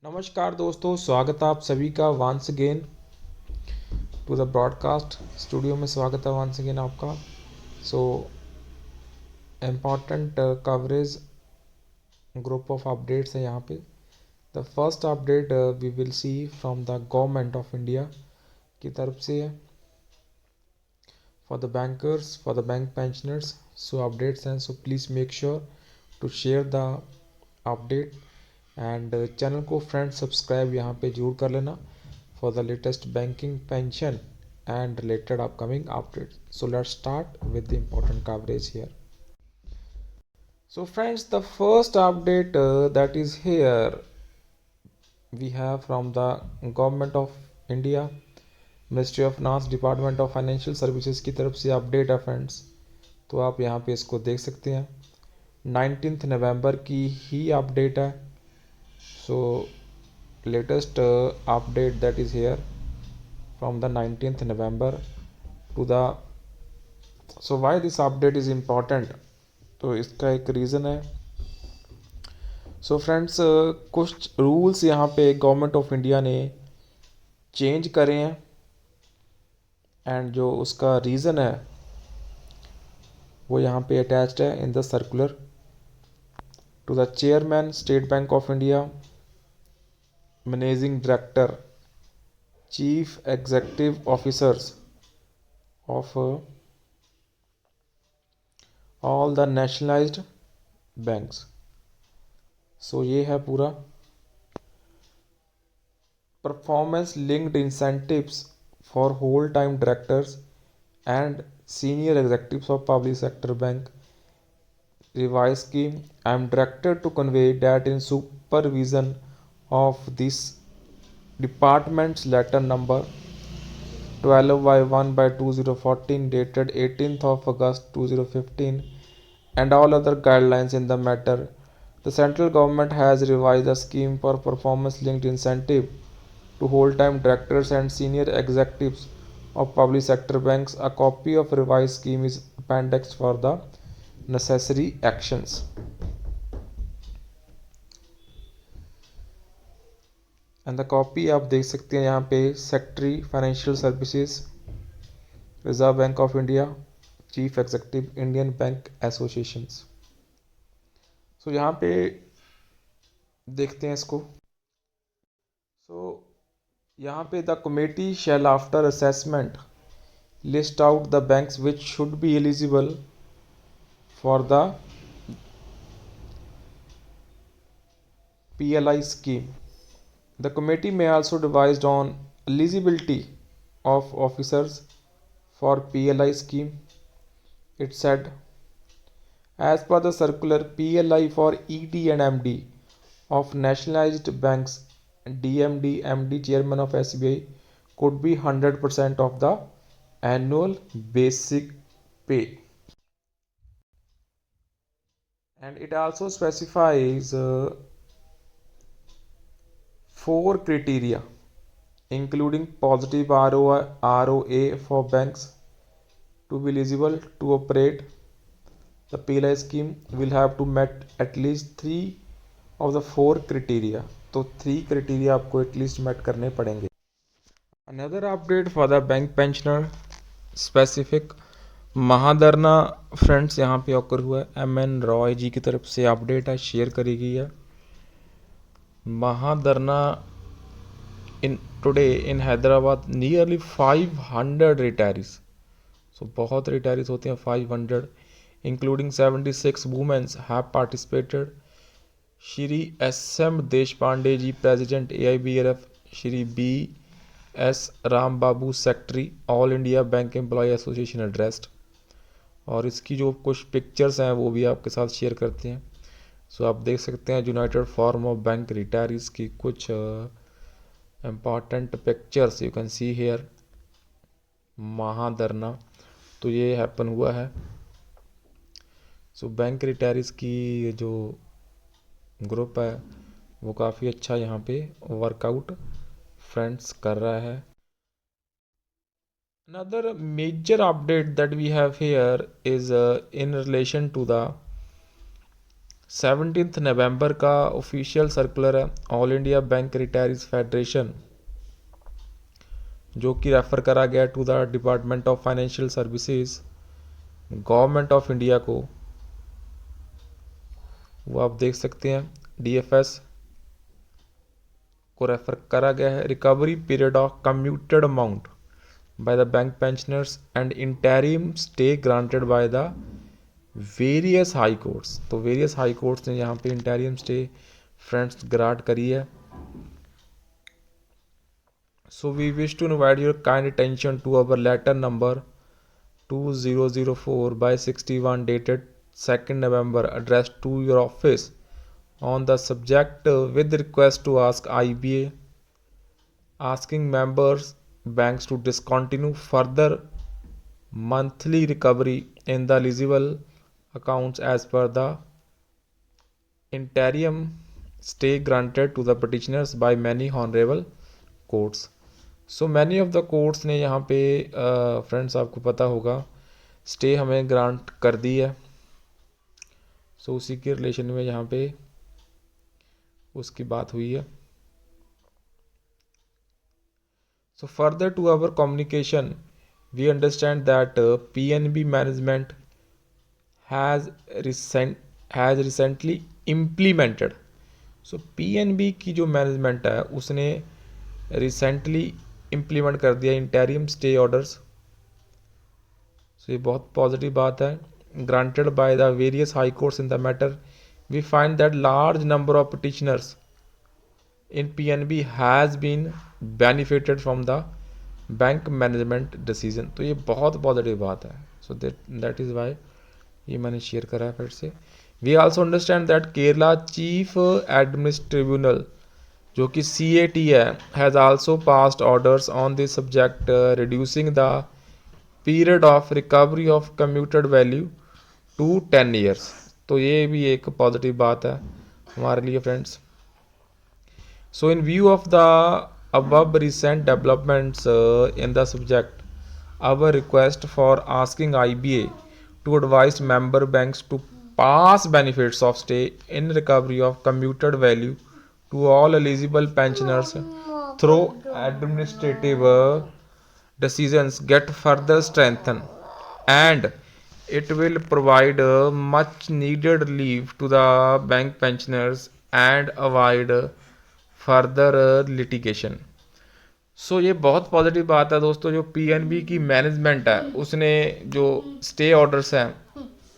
नमस्कार दोस्तों, स्वागत है आप सभी का once again to the broadcast studio में। स्वागत है वंस अगेन आपका। So important coverage group of updates है यहाँ पे। The first update we will see from the government of India की तरफ से है for the bankers, for the bank pensioners. So updates हैं, so please make sure to share the update and channel को friends subscribe यहाँ पे जरूर कर लेना for the latest banking, pension and related upcoming updates. So let's start with the important coverage here. So friends, the first update that is here we have from the government of India, Ministry of Finance, Department of Financial Services की तरफ से update है friends. तो आप यहाँ पे इसको देख सकते हैं, 19 नवंबर की ही अपडेट है। So latest update that is here from the 19th November to the so why this update is important, तो इसका एक रीज़न है। सो फ्रेंड्स, कुछ रूल्स यहाँ पे गवर्नमेंट ऑफ इंडिया ने चेंज करे हैं एंड जो उसका रीज़न है वो यहाँ पे अटैच्ड है in the circular to the chairman State Bank of India, managing director, chief executive officers of all the nationalised banks. सो ये है पूरा performance linked incentives for whole time directors and senior executives of public sector bank revise scheme. I am directed to convey that in supervision of this departments letter number 12/1/2014 dated 18th of August 2015 and all other guidelines in the matter. The central government has revised the scheme for performance linked incentive to whole-time directors and senior executives of public sector banks. A copy of revised scheme is appendix for the necessary actions. And the copy आप देख सकते हैं यहाँ पे secretary financial services, Reserve Bank of India, chief executive, Indian bank associations. So यहाँ पे देखते हैं इसको। सो यहाँ पे the committee shall after assessment list out the banks which should be eligible for the PLI scheme. The committee may also advise on eligibility of officers for PLI scheme. It said, as per the circular, PLI for ED and MD of nationalized banks, DMD, MD, chairman of SBI could be 100% of the annual basic pay. And it also specifies 4 criteria including positive ROA for banks to be eligible to operate the PLI scheme will have to met at least 3 of the 4 criteria. तो 3 criteria आपको at least met करने पड़ेंगे। Another update for the bank pensioner specific महाधरना friends यहाँ पे occur हुआ है। MN Roy जी की तरफ से अपडेट है, शेयर करी गई है। महाधरना in today in Hyderabad nearly 500 retirees. So बहुत retirees होते हैं, 500 including 76 women have participated. Shri SM Deshpande ji president AIBRF, Shri BS Ram Babu secretary all India bank employ association addressed. और इसकी जो कुछ पिक्चर्स हैं वो भी आपके साथ शेयर करते हैं। सो आप देख सकते हैं United form of bank retirees की कुछ important pictures you can see here. महाधरना तो ये हैपन हुआ है। सो बैंक रिटायरीज की जो ग्रुप है वो काफ़ी अच्छा यहाँ पे वर्कआउट फ्रेंड्स कर रहा है। Another major update that we have here is in relation to the 17 नवंबर का ऑफिशियल सर्कुलर है all India bank retirees federation, जो कि रेफ़र करा गया to the department of financial services government of India को। वो आप देख सकते हैं डीएफएस को रेफ़र करा गया है। Recovery period of commuted amount by the bank pensioners and interim stay granted by the various high courts. तो वेरियस हाई कोर्ट्स ने यहाँ पे इंटरिम स्टे फ्रेंड्स ग्रांट करी है। So we wish to invite your kind attention to our letter number 2004 by 61 dated 2nd November addressed to your office on the subject with request to ask IBA asking members banks to discontinue further monthly recovery in the eligible accounts as per the interim stay granted to the petitioners by many honorable courts। So many of the courts ने यहाँ पे friends आपको पता होगा stay हमें grant कर दी है। सो उसी के रिलेशन में यहाँ पे उसकी बात हुई है। So further to our communication we understand that PNB management has recently implemented. So PNB की जो मैनेजमेंट है उसने रिसेंटली इम्प्लीमेंट कर दिया इंटरिम स्टे ऑर्डर्स। सो ये बहुत पॉजिटिव बात है। Granted by the various high courts in the matter we find that large number of petitioners in PNB has been benefited from the bank management decision. तो ये बहुत positive बात है। So that is why ये मैंने share करा है फिर से। We also understand that Kerala chief administrative tribunal जो कि CAT है has also passed orders on this subject reducing the period of recovery of commuted value to 10 years. तो ये भी एक पॉजिटिव बात है हमारे लिए friends. So in view of the above recent developments in the subject, our request for asking IBA to advise member banks to pass benefits of stay in recovery of commuted value to all eligible pensioners through administrative decisions get further strengthened, and it will provide much needed relief to the bank pensioners and avoid further litigation। सो ये बहुत positive बात है दोस्तों। जो PNB की management है उसने जो स्टे ऑर्डर्स हैं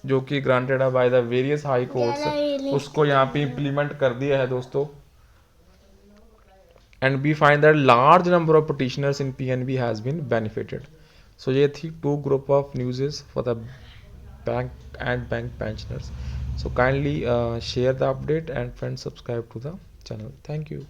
जो कि ग्रांटेड है by the various high courts उसको यहाँ पे इम्प्लीमेंट कर दिया है दोस्तों। And we find that large number of petitioners in PNB has been benefited. So ये थी 2 group of news for the bank and bank pensioners. So kindly share the update and friends subscribe to the channel. Thank you.